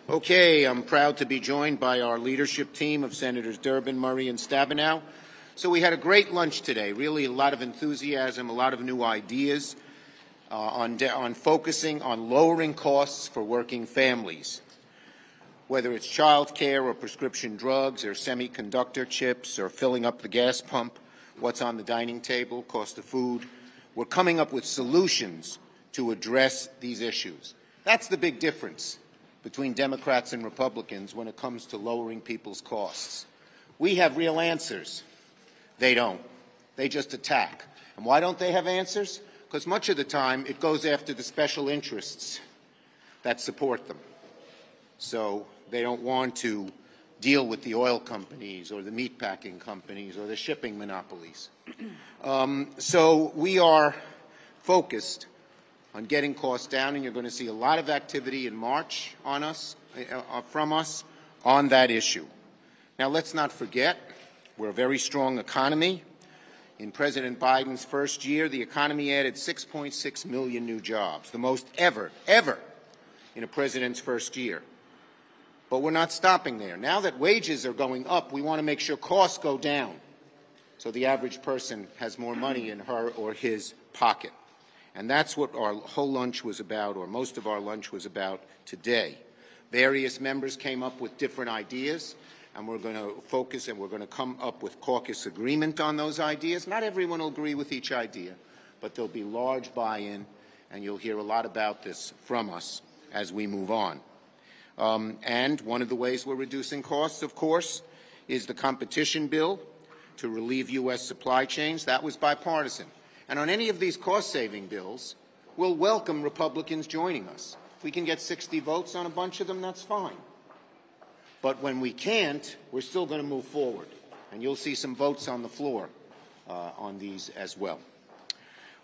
Okay, I'm proud to be joined by our leadership team of Senators Durbin, Murray, and Stabenow. So we had a great lunch today, really a lot of enthusiasm, a lot of new ideas on focusing on lowering costs for working families, whether it's child care or prescription drugs or semiconductor chips or filling up the gas pump, what's on the dining table, cost of food. We're coming up with solutions to address these issues. That's the big difference between Democrats and Republicans when it comes to lowering people's costs. We have real answers. They don't. They just attack. And why don't they have answers? Because much of the time it goes after the special interests that support them. So they don't want to deal with the oil companies or the meatpacking companies or the shipping monopolies. So we are focused on getting costs down, and you're going to see a lot of activity in March on us, from us on that issue. Now, let's not forget, we're a very strong economy. In President Biden's first year, the economy added 6.6 million new jobs, the most ever in a president's first year. But we're not stopping there. Now that wages are going up, we want to make sure costs go down so the average person has more money in her or his pocket. And that's what our whole lunch was about, or most of our lunch was about today. Various members came up with different ideas, and we're going to focus and we're going to come up with caucus agreement on those ideas. Not everyone will agree with each idea, but there'll be large buy-in, and you'll hear a lot about this from us as we move on. And one of the ways we're reducing costs, of course, is the competition bill to relieve U.S. supply chains. That was bipartisan. And on any of these cost-saving bills, we'll welcome Republicans joining us. If we can get 60 votes on a bunch of them, that's fine. But when we can't, we're still going to move forward. And you'll see some votes on the floor on these as well.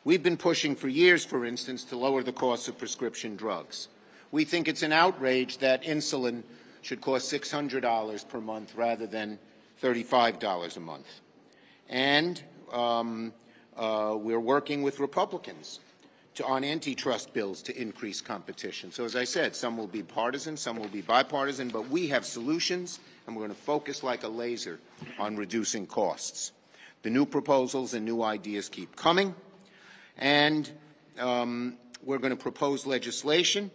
We've been pushing for years, for instance, to lower the cost of prescription drugs. We think it's an outrage that insulin should cost $600 per month rather than $35 a month. And we're working with Republicans on antitrust bills to increase competition. So as I said, some will be partisan, some will be bipartisan, but we have solutions, and we're going to focus like a laser on reducing costs. The new proposals and new ideas keep coming, and we're going to propose legislation,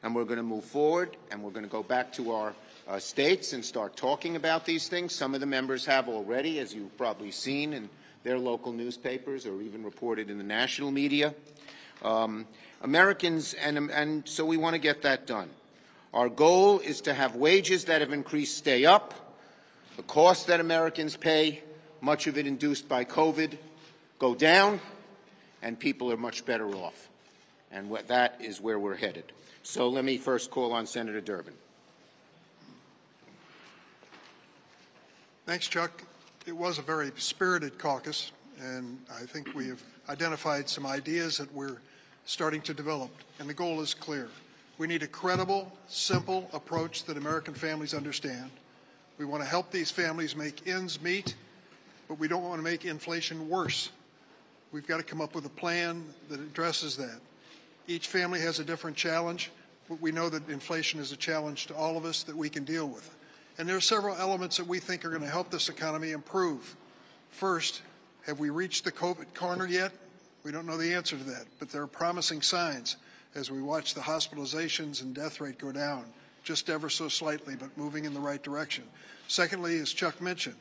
and we're going to move forward, and we're going to go back to our states and start talking about these things. Some of the members have already, as you've probably seen in their local newspapers or even reported in the national media. Americans, and so we want to get that done. Our goal is to have wages that have increased stay up, the costs that Americans pay, much of it induced by COVID, go down, and people are much better off. And that is where we're headed. So let me first call on Senator Durbin. Thanks, Chuck. It was a very spirited caucus, and I think we have identified some ideas that we're starting to develop, and the goal is clear. We need a credible, simple approach that American families understand. We want to help these families make ends meet, but we don't want to make inflation worse. We've got to come up with a plan that addresses that. Each family has a different challenge, but we know that inflation is a challenge to all of us that we can deal with. And there are several elements that we think are going to help this economy improve. First, have we reached the COVID corner yet? We don't know the answer to that, but there are promising signs as we watch the hospitalizations and death rate go down, just ever so slightly, but moving in the right direction. Secondly, as Chuck mentioned,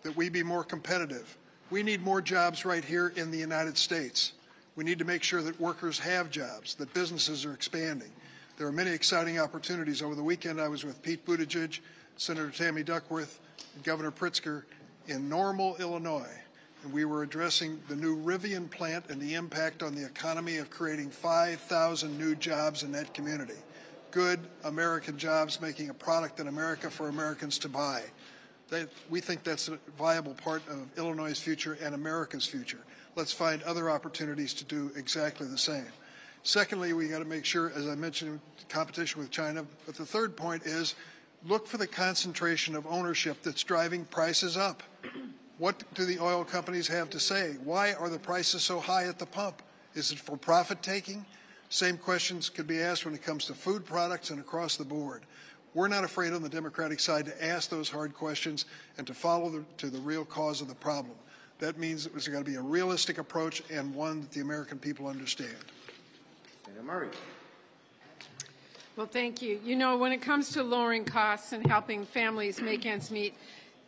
that we be more competitive. We need more jobs right here in the United States. We need to make sure that workers have jobs, that businesses are expanding. There are many exciting opportunities. Over the weekend, I was with Pete Buttigieg, Senator Tammy Duckworth, and Governor Pritzker in Normal, Illinois, and we were addressing the new Rivian plant and the impact on the economy of creating 5,000 new jobs in that community. Good American jobs making a product in America for Americans to buy. We think that's a viable part of Illinois' future and America's future. Let's find other opportunities to do exactly the same. Secondly, we got to make sure, as I mentioned, competition with China. But the third point is look for the concentration of ownership that's driving prices up. What do the oil companies have to say? Why are the prices so high at the pump? Is it for profit taking? Same questions could be asked when it comes to food products and across the board. We're not afraid on the Democratic side to ask those hard questions and to follow to the real cause of the problem. That means there's got to be a realistic approach and one that the American people understand. Senator Murray. Well, thank you. You know, when it comes to lowering costs and helping families make ends meet,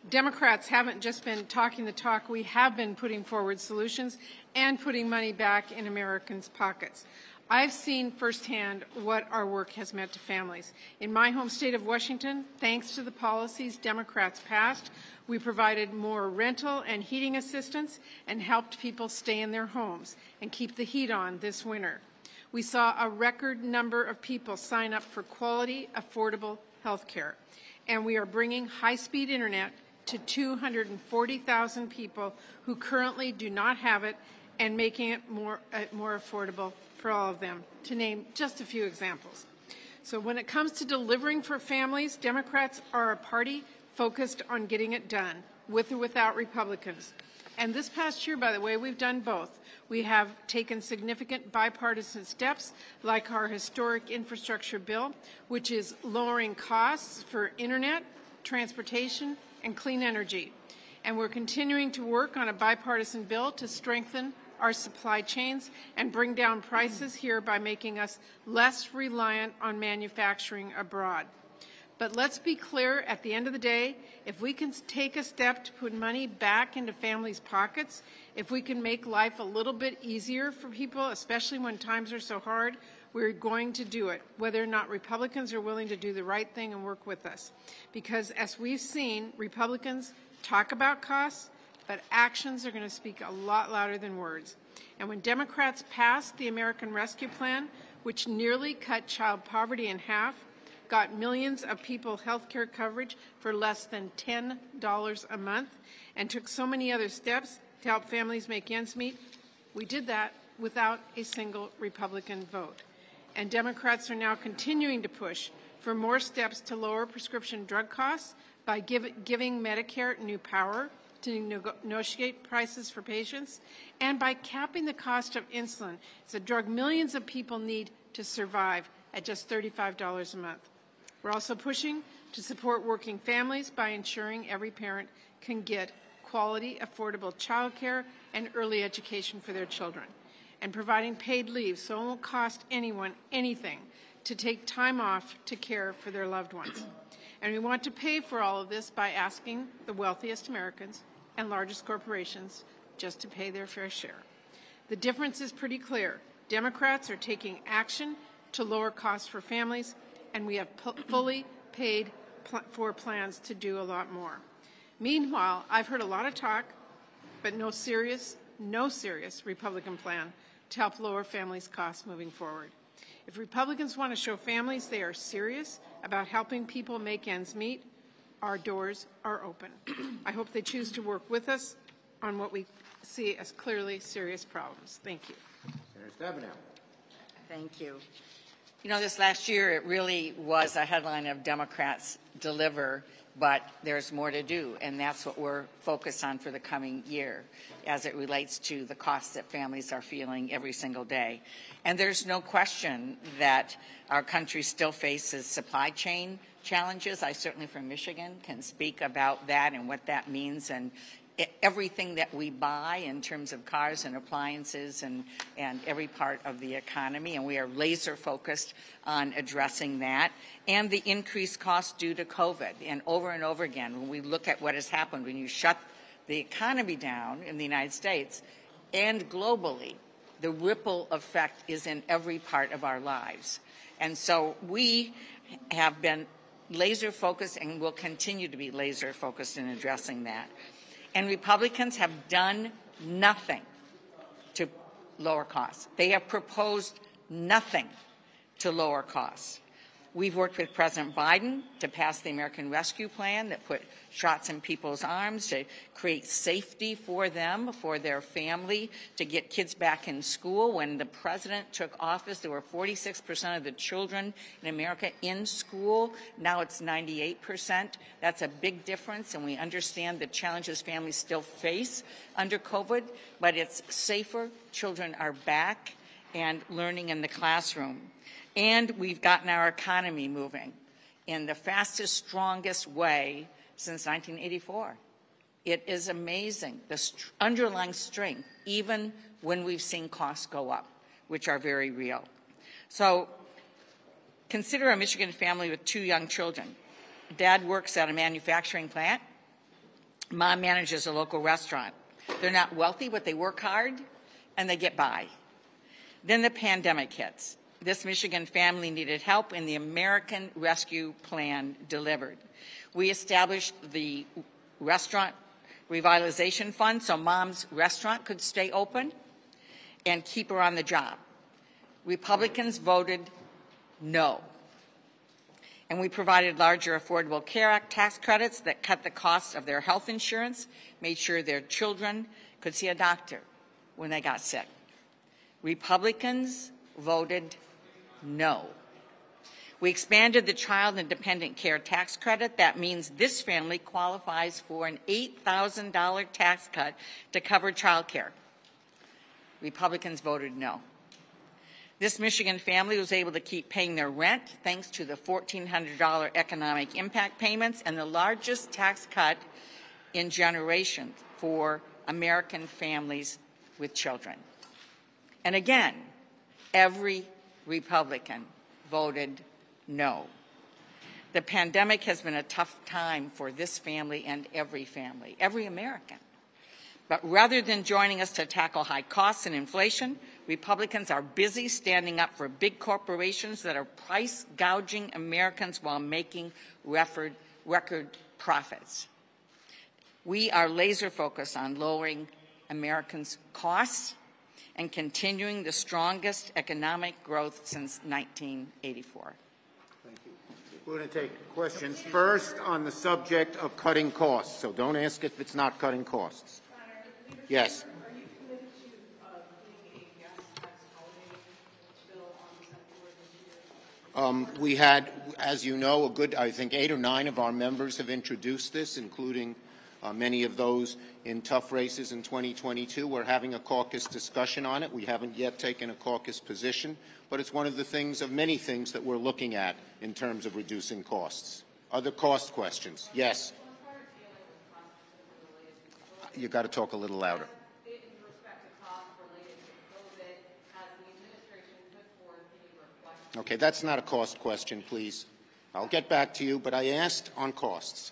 Democrats haven't just been talking the talk. We have been putting forward solutions and putting money back in Americans' pockets. I've seen firsthand what our work has meant to families. In my home state of Washington, thanks to the policies Democrats passed, we provided more rental and heating assistance and helped people stay in their homes and keep the heat on this winter. We saw a record number of people sign up for quality, affordable health care. And we are bringing high-speed internet to 240,000 people who currently do not have it and making it more affordable for all of them, to name just a few examples. So when it comes to delivering for families, Democrats are a party focused on getting it done, with or without Republicans. And this past year, by the way, we've done both. We have taken significant bipartisan steps, like our historic infrastructure bill, which is lowering costs for internet, transportation, and clean energy. And we're continuing to work on a bipartisan bill to strengthen our supply chains and bring down prices here by making us less reliant on manufacturing abroad. But let's be clear, at the end of the day, if we can take a step to put money back into families' pockets, if we can make life a little bit easier for people, especially when times are so hard, we're going to do it, whether or not Republicans are willing to do the right thing and work with us. Because as we've seen, Republicans talk about costs, but actions are going to speak a lot louder than words. And when Democrats passed the American Rescue Plan, which nearly cut child poverty in half, got millions of people health care coverage for less than $10 a month, and took so many other steps to help families make ends meet, we did that without a single Republican vote. And Democrats are now continuing to push for more steps to lower prescription drug costs by giving Medicare new power to negotiate prices for patients, and by capping the cost of insulin. It's a drug millions of people need to survive at just $35 a month. We're also pushing to support working families by ensuring every parent can get quality, affordable child care and early education for their children, and providing paid leave so it won't cost anyone anything to take time off to care for their loved ones. And we want to pay for all of this by asking the wealthiest Americans and largest corporations just to pay their fair share. The difference is pretty clear. Democrats are taking action to lower costs for families, and we have fully paid for plans to do a lot more. Meanwhile, I've heard a lot of talk, but no serious Republican plan to help lower families' costs moving forward. If Republicans want to show families they are serious about helping people make ends meet, our doors are open. I hope they choose to work with us on what we see as clearly serious problems. Thank you. Senator Stabenow. Thank you. You know, this last year it really was a headline of Democrats deliver, but there's more to do, and that's what we're focused on for the coming year as it relates to the costs that families are feeling every single day. And there's no question that our country still faces supply chain challenges. I certainly from Michigan can speak about that and what that means, and everything that we buy in terms of cars and appliances and every part of the economy, and we are laser focused on addressing that, and the increased costs due to COVID. And over again, when we look at what has happened when you shut the economy down in the United States and globally, the ripple effect is in every part of our lives. And so we have been laser focused and will continue to be laser focused in addressing that. And Republicans have done nothing to lower costs. They have proposed nothing to lower costs. We've worked with President Biden to pass the American Rescue Plan that put shots in people's arms, to create safety for them, for their family, to get kids back in school. When the president took office, there were 46% of the children in America in school. Now it's 98%. That's a big difference, and we understand the challenges families still face under COVID, but it's safer. Children are back and learning in the classroom. And we've gotten our economy moving. in the fastest, strongest way since 1984. It is amazing, the underlying strength, even when we've seen costs go up, which are very real. So consider a Michigan family with 2 young children. Dad works at a manufacturing plant. Mom manages a local restaurant. They're not wealthy, but they work hard, and they get by. Then the pandemic hits. This Michigan family needed help, and the American Rescue Plan delivered. We established the Restaurant Revitalization Fund so Mom's restaurant could stay open and keep her on the job. Republicans voted no. And we provided larger Affordable Care Act tax credits that cut the cost of their health insurance, made sure their children could see a doctor when they got sick. Republicans voted no. We expanded the Child and Dependent Care Tax Credit. That means this family qualifies for an $8,000 tax cut to cover child care. Republicans voted no. This Michigan family was able to keep paying their rent thanks to the $1,400 economic impact payments and the largest tax cut in generations for American families with children. And again, every Republican voted no. The pandemic has been a tough time for this family and every American. But rather than joining us to tackle high costs and inflation, Republicans are busy standing up for big corporations that are price gouging Americans while making record profits. We are laser focused on lowering Americans' costs and continuing the strongest economic growth since 1984. Thank you. We're going to take questions first on the subject of cutting costs. So don't ask if it's not cutting costs. Yes. Are you committed to putting a gas tax holiday bill on the Senate floor this year? We had, as you know, I think 8 or 9 of our members have introduced this, including many of those in tough races in 2022. We're having a caucus discussion on it. We haven't yet taken a caucus position, but it's one of the things of many things that we're looking at in terms of reducing costs. Other cost questions? Yes. You got to talk a little louder. In respect to costs related to COVID, has the administration put forth any reflection? Okay, that's not a cost question, please. I'll get back to you, but I asked on costs.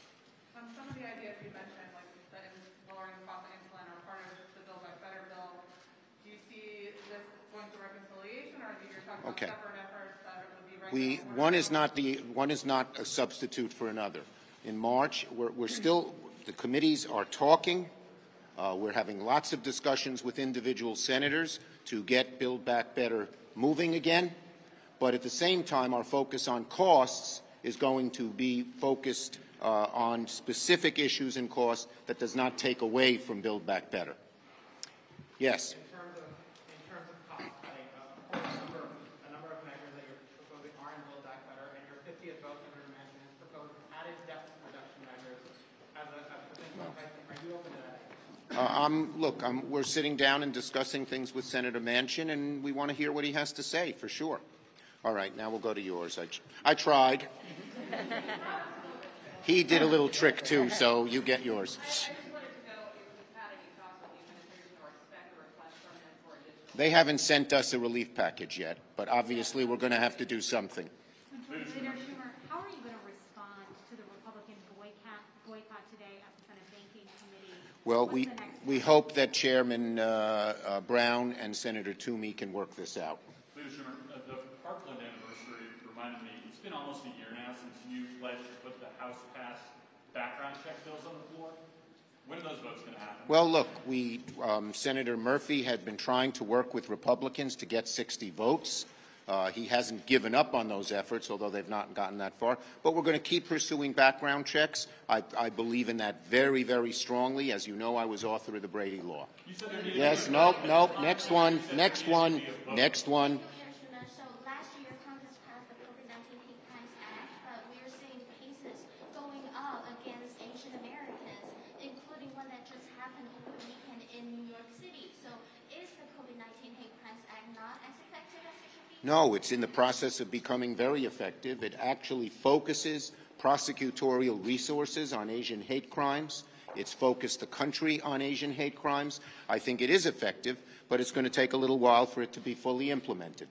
Some of the ideas you mentioned, like that lowering the cost of insulin, are part of the Build Back Better bill. Do you see this going to reconciliation, or do you talk about separate efforts that would be regular? One is not a substitute for another. In March, the committees are talking. We're having lots of discussions with individual senators to get Build Back Better moving again. But at the same time, our focus on costs is going to be focused on specific issues and costs that does not take away from Build Back Better. Yes? In terms of cost cutting, a number of measures that you're proposing are in Build Back Better, and your 50th vote, Senator Manchin, has proposed added deficit reduction measures as a potential pricing. Are you open to that? We're sitting down and discussing things with Senator Manchin, and we want to hear what he has to say, for sure. All right, now we'll go to yours. I tried. He did a little trick, too, so you get yours. They haven't sent us a relief package yet, but obviously we're going to have to do something. Senator Schumer, how are you going to respond to the Republican boycott today at the Senate Banking Committee? Well, we hope that Chairman Brown and Senator Toomey can work this out. Senator Schumer, the Parkland anniversary reminded me, it's been almost a year now since you pledged to put the House-passed background check bills on the floor. When are those votes going to happen? Well, look, Senator Murphy had been trying to work with Republicans to get 60 votes. He hasn't given up on those efforts, although they've not gotten that far. But we're going to keep pursuing background checks. I believe in that very, very strongly. As you know, I was author of the Brady Law. Yes, nope. Next one. So last year, Congress passed the COVID-19 Hate Crimes Act, but we're seeing cases going up against Asian Americans, including one that just happened over the weekend in New York City. So is the COVID-19 Hate Crimes Act not as effective as it should be? No, it's in the process of becoming very effective. It actually focuses prosecutorial resources on Asian hate crimes. It's focused the country on Asian hate crimes. I think it is effective, but it's going to take a little while for it to be fully implemented.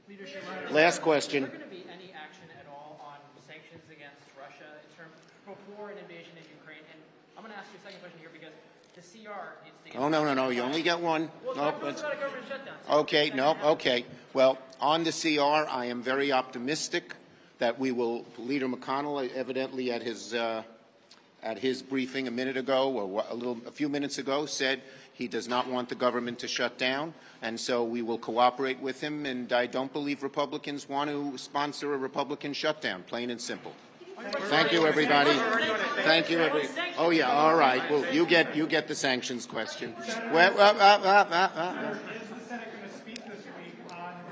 Last question. Is there going to be any action at all on sanctions against Russia in terms before an invasion in Ukraine? And I'm going to ask you a second question here because the CR needs to get... Oh, no. You only get one. Well, no, it's about a government shutdown. So okay, no, okay. Well, on the CR, I am very optimistic that we will, Leader McConnell evidently at his briefing a minute ago or a few minutes ago said he does not want the government to shut down, and so we will cooperate with him, and I don't believe Republicans want to sponsor a Republican shutdown, plain and simple. Thank you, everybody. Thank you, everybody. Oh, yeah, all right. Well, you get the sanctions question.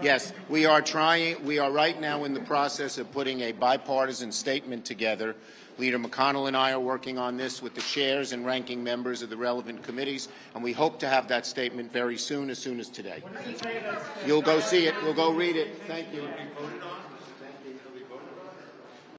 Yes, we are right now in the process of putting a bipartisan statement together. Leader McConnell and I are working on this with the chairs and ranking members of the relevant committees, and we hope to have that statement very soon, as soon as today. You'll go see it. You'll go read it. Thank you.